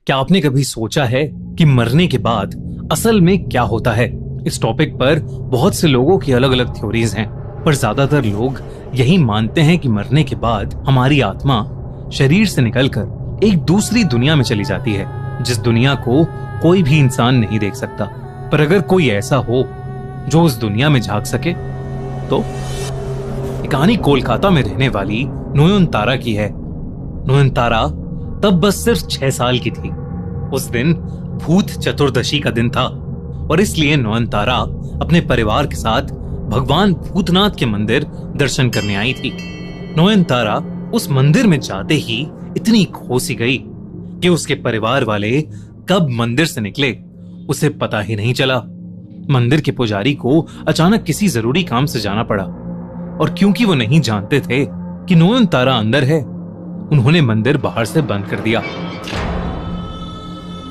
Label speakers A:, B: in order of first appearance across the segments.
A: क्या आपने कभी सोचा है कि मरने के बाद असल में क्या होता है? इस टॉपिक पर बहुत से लोगों की अलग अलग थ्योरीज हैं, पर ज्यादातर लोग यही मानते हैं कि मरने के बाद हमारी आत्मा शरीर से निकलकर एक दूसरी दुनिया में चली जाती है, जिस दुनिया को कोई भी इंसान नहीं देख सकता। पर अगर कोई ऐसा हो जो उस दुनिया में झांक सके तो? ये कहानी कोलकाता में रहने वाली नयनतारा की है। नयनतारा तब बस सिर्फ 6 साल की थी। उस दिन भूत चतुर्दशी का दिन था और इसलिए नयनतारा अपने परिवार के साथ भगवान भूतनाथ के मंदिर दर्शन करने आई थी। नयनतारा उस मंदिर में जाते ही इतनी खोसी गई कि उसके परिवार वाले कब मंदिर से निकले उसे पता ही नहीं चला। मंदिर के पुजारी को अचानक किसी जरूरी काम से जाना पड़ा और क्योंकि वो नहीं जानते थे कि नयनतारा अंदर है, उन्होंने मंदिर बाहर से बंद कर दिया।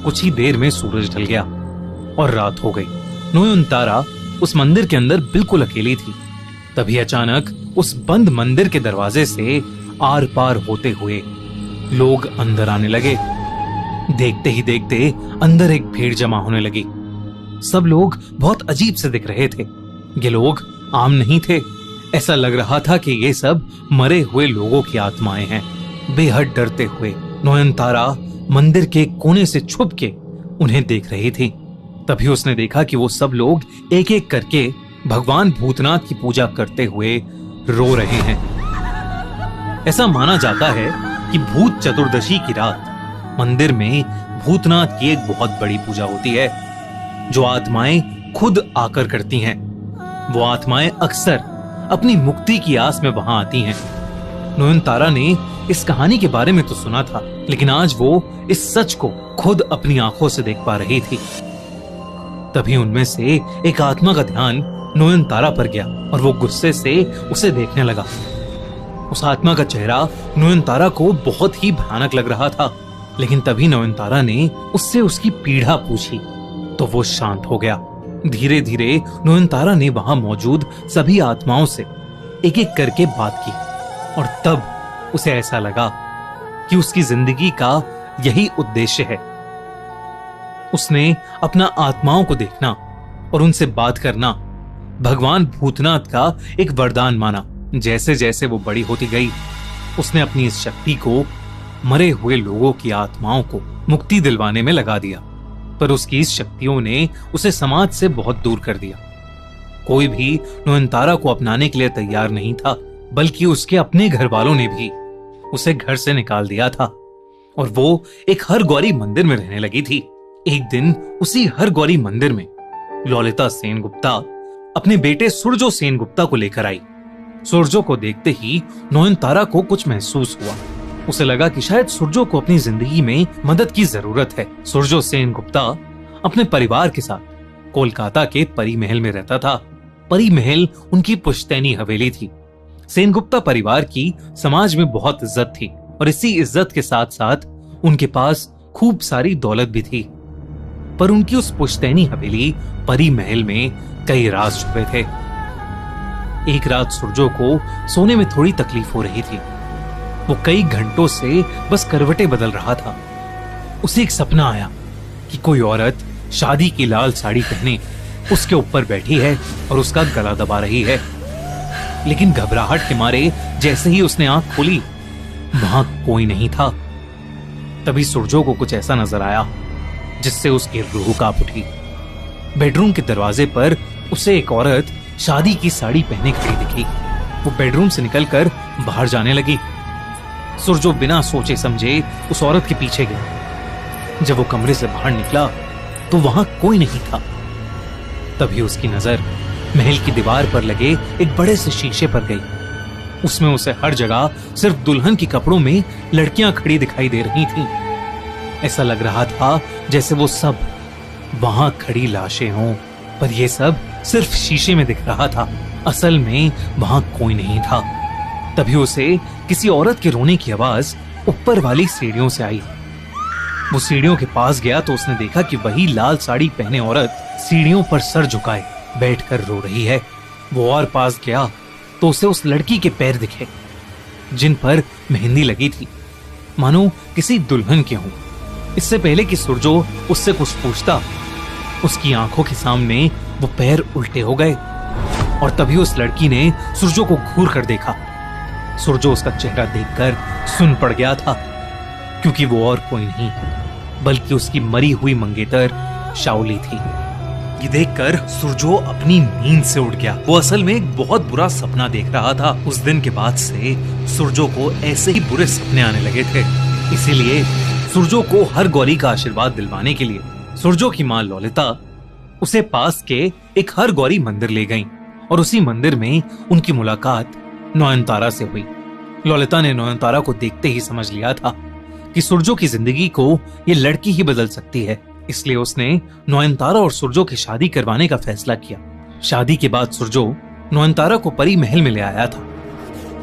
A: कुछ ही देर में सूरज ढल गया और रात हो गई। नयनतारा उस मंदिर के अंदर बिल्कुल अकेली थी। तभी अचानक उस बंद मंदिर के दरवाजे से आर पार होते हुए लोग अंदर आने लगे। देखते ही देखते अंदर एक भीड़ जमा होने लगी। सब लोग बहुत अजीब से दिख रहे थे। ये लोग आम नहीं थे। ऐसा लग रहा था कि ये सब मरे हुए लोगों की आत्माएं हैं। बेहद डरते हुए नयनतारा मंदिर के कोने से छुप के उन्हें देख रही थी। तभी उसने देखा कि वो सब लोग एक एक करके भगवान भूतनाथ की पूजा करते हुए रो रहे हैं। ऐसा माना जाता है कि भूत चतुर्दशी की रात मंदिर में भूतनाथ की एक बहुत बड़ी पूजा होती है, जो आत्माएं खुद आकर करती हैं। वो आत्माएं अक्सर अपनी मुक्ति की आस में वहां आती हैं। नयनतारा ने इस कहानी के बारे में तो सुना था, लेकिन आज वो इस सच को खुद अपनी आंखों से देख पा रही थी। तभी उनमें से एक आत्मा का ध्यान नयनतारा पर गया और वो गुस्से से उसे देखने लगा। उस आत्मा का चेहरा नयनतारा को बहुत ही भयानक लग रहा था, लेकिन तभी नयनतारा ने उससे उसकी पीड़ा पूछी तो वो शांत हो गया। धीरे धीरे नयनतारा ने वहां मौजूद सभी आत्माओं से एक एक करके बात की और तब उसे ऐसा लगा कि उसकी जिंदगी का यही उद्देश्य है। उसने अपना आत्माओं को देखना और उनसे बात करना भगवान भूतनाथ का एक वरदान माना। जैसे जैसे वो बड़ी होती गई, उसने अपनी इस शक्ति को मरे हुए लोगों की आत्माओं को मुक्ति दिलवाने में लगा दिया। पर उसकी इस शक्तियों ने उसे समाज से बहुत दूर कर दिया। कोई भी नयनतारा को अपनाने के लिए तैयार नहीं था, बल्कि उसके अपने घर वालों ने भी उसे घर से निकाल दिया था और वो एक हरगौरी मंदिर में रहने लगी थी। एक दिन उसी हरगौरी मंदिर में ललिता सेनगुप्ता अपने बेटे सुरजो सेनगुप्ता को लेकर आई। सुरजो को देखते ही नयनतारा को कुछ महसूस हुआ। उसे लगा कि शायद सुरजो को अपनी जिंदगी में मदद की जरूरत है। सुरजो सेनगुप्ता अपने परिवार के साथ कोलकाता के परी महल में रहता था। परी महल उनकी पुश्तैनी हवेली थी। सेनगुप्ता परिवार की समाज में बहुत इज्जत थी और इसी इज्जत के साथ साथ उनके पास खूब सारी दौलत भी थी। पर उनकी उस पुश्तैनी हवेली परी महल में कई राज छुपे थे। एक रात सुरजो को सोने में थोड़ी तकलीफ हो रही थी। वो कई घंटों से बस करवटें बदल रहा था। उसे एक सपना आया कि कोई औरत शादी की लाल साड़ी पहने उसके ऊपर बैठी है और उसका गला दबा रही है। लेकिन घबराहट के मारे जैसे ही उसने आंख खोली, वहां कोई नहीं था। तभी सुरजो को कुछ ऐसा नजर आया जिससे उसकी रूह कांप उठी। बेडरूम के दरवाजे पर उसे एक औरत शादी की साड़ी पहने खड़ी दिखी। वो बेडरूम से निकलकर बाहर जाने लगी। सुरजो बिना सोचे समझे उस औरत के पीछे गया। जब वो कमरे से बाहर निकला तो वहां कोई नहीं था। तभी उसकी नजर महल की दीवार पर लगे एक बड़े से शीशे पर गई। उसमें उसे हर जगह सिर्फ दुल्हन के कपड़ों में लड़कियां खड़ी दिखाई दे रही थीं। ऐसा लग रहा था जैसे वो सब वहां खड़ी लाशें हों, पर यह सब सिर्फ शीशे में दिख रहा था। असल में वहां कोई नहीं था। तभी उसे किसी औरत के रोने की आवाज ऊपर वाली सीढ़ियों से आई। वो सीढ़ियों के पास गया तो उसने देखा कि वही लाल साड़ी पहने औरत सीढ़ियों पर सर झुकाए बैठकर रो रही है। वो और पास गया तो उसे उस लड़की के पैर दिखे जिन पर मेहंदी लगी थी, मानो किसी दुल्हन के हों। इससे पहले कि सुरजो उससे कुछ पूछता, उसकी आंखों के सामने वो पैर उल्टे हो गए और तभी उस लड़की ने सुरजो को घूर कर देखा। सुरजो उसका चेहरा देखकर सुन पड़ गया था, क्योंकि वो और कोई नहीं बल्कि उसकी मरी हुई मंगेतर शाओली थी। ये देखकर सुरजो अपनी नींद से उठ गया। वो असल में एक बहुत बुरा सपना देख रहा था। उस दिन के बाद से सुरजो को ऐसे ही बुरे सपने आने लगे थे। इसीलिए सुरजो को हर गौरी का आशीर्वाद दिलवाने के लिए सुरजो की माँ ललिता उसे पास के एक हर गौरी मंदिर ले गईं और उसी मंदिर में उनकी मुलाकात नयनतारा से हुई। ललिता ने नयनतारा को देखते ही समझ लिया था कि सुरजो की जिंदगी को ये लड़की ही बदल सकती है। इसलिए उसने नयनतारा और सुरजो की शादी करवाने का फैसला किया। शादी के बाद सुरजो नयनतारा को परी महल में ले आया था,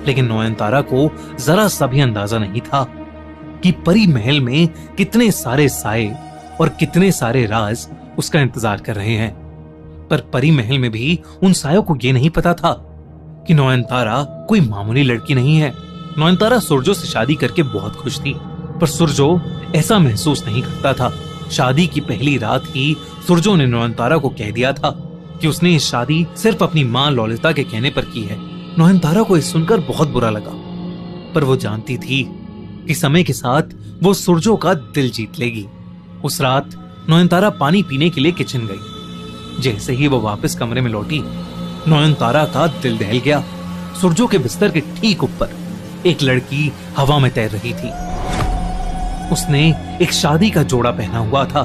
A: लेकिन नयनतारा को जरा सा भी अंदाजा नहीं था कि परी महल में कितने सारे साए और कितने सारे राज उसका इंतजार कर रहे हैं। पर परी महल में भी उन सायों को यह नहीं पता था कि नयनतारा कोई मामूली लड़की नहीं है। नयनतारा सुरजो से शादी करके बहुत खुश थी, पर सुरजो ऐसा महसूस नहीं करता था। शादी की पहली रात ही सुरजो ने नयनतारा को कह दिया था कि उसने ये शादी सिर्फ अपनी माँ ललिता के कहने पर की है। नयनतारा को इस सुनकर बहुत बुरा लगा, पर वो जानती थी कि समय के साथ वो सुरजो का दिल जीत लेगी। उस रात नयनतारा पानी पीने के लिए किचन गई। जैसे ही वो वापस कमरे में लौटी, नयनतारा का दिल दहल गया। सुरजो के बिस्तर के ठीक ऊपर एक लड़की हवा में तैर रही थी। उसने एक शादी का जोड़ा पहना हुआ था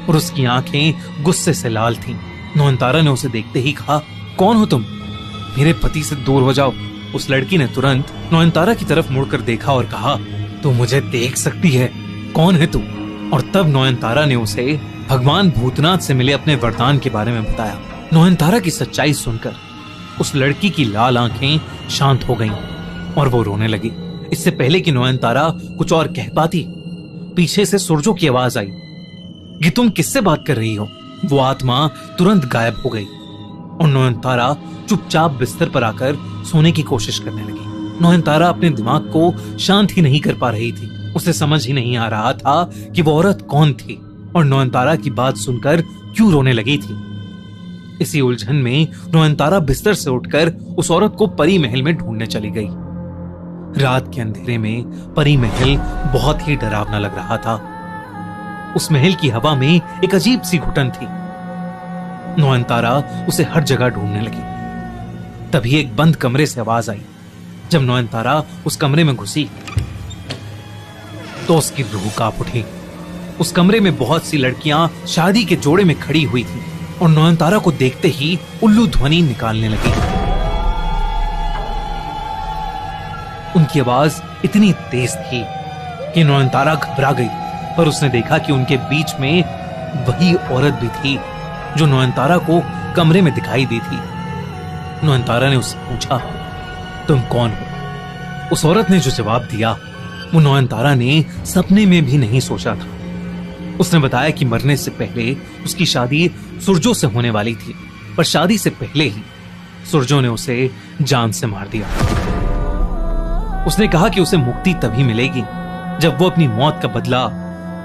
A: और उसकी आंखें गुस्से से लाल थीं। नयनतारा ने उसे देखते ही कहा, कौन हो तुम? मेरे पति से दूर हो जाओ। उस लड़की ने तुरंत नयनतारा की तरफ मुड़कर देखा और कहा, तू मुझे देख सकती है, कौन है तू? और तब नयनतारा ने उसे भगवान भूतनाथ से मिले अपने वरदान के बारे में बताया। नयनतारा की सच्चाई सुनकर उस लड़की की लाल आंखें शांत हो गईं और वो रोने लगी। इससे पहले कि नयनतारा कुछ और कह पाती, पीछे से सुरजो की आवाज आई, ये तुम किससे बात कर रही हो? वो आत्मा तुरंत गायब हो गई और नयनतारा चुपचाप बिस्तर पर आकर सोने की कोशिश करने लगी। नयनतारा अपने दिमाग को शांत ही नहीं कर पा रही थी। उसे समझ ही नहीं आ रहा था कि वो औरत कौन थी और नयनतारा की बात सुनकर क्यों रोने लगी थी। इसी उलझन में नयनतारा बिस्तर से उठकर उस औरत को परी महल में ढूंढने चली गई। रात के अंधेरे में परी महल बहुत ही डरावना लग रहा था। उस महल की हवा में एक अजीब सी घुटन थी। नयनतारा उसे हर जगह ढूंढने लगी। तभी एक बंद कमरे से आवाज आई। जब नयनतारा उस कमरे में घुसी तो उसकी रूह कांप उठी। उस कमरे में बहुत सी लड़कियां शादी के जोड़े में खड़ी हुई थी और नयनतारा को देखते ही उल्लू ध्वनि निकालने लगी। उनकी आवाज इतनी तेज थी कि नयनतारा घबरा गई, पर उसने देखा कि उनके बीच में वही औरत भी थी जो नयनतारा को कमरे में दिखाई दी थी। नयनतारा ने उससे पूछा, तुम कौन हो? उस औरत ने जो जवाब दिया वो नयनतारा ने सपने में भी नहीं सोचा था। उसने बताया कि मरने से पहले उसकी शादी सुरजो से होने वाली थी, पर शादी से पहले ही सुरजो ने उसे जान से मार दिया। उसने कहा कि उसे मुक्ति तभी मिलेगी जब वो अपनी मौत का बदला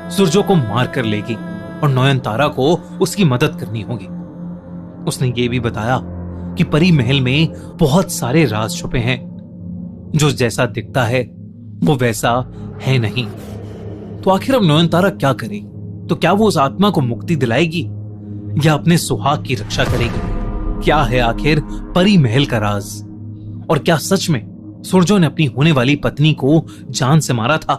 A: सुरजो को मार कर लेगी और नयनतारा को उसकी मदद करनी होगी। उसने ये भी बताया कि परी महल में बहुत सारे राज छुपे हैं। जो जैसा दिखता है वो वैसा है नहीं। तो आखिर अब नयनतारा क्या करे? तो क्या वो उस आत्मा को मुक्ति दिलाएगी या अपने सुहाग की रक्षा करेगी? क्या है आखिर परी महल का राज? और क्या सच में सुरजो ने अपनी होने वाली पत्नी को जान से मारा था?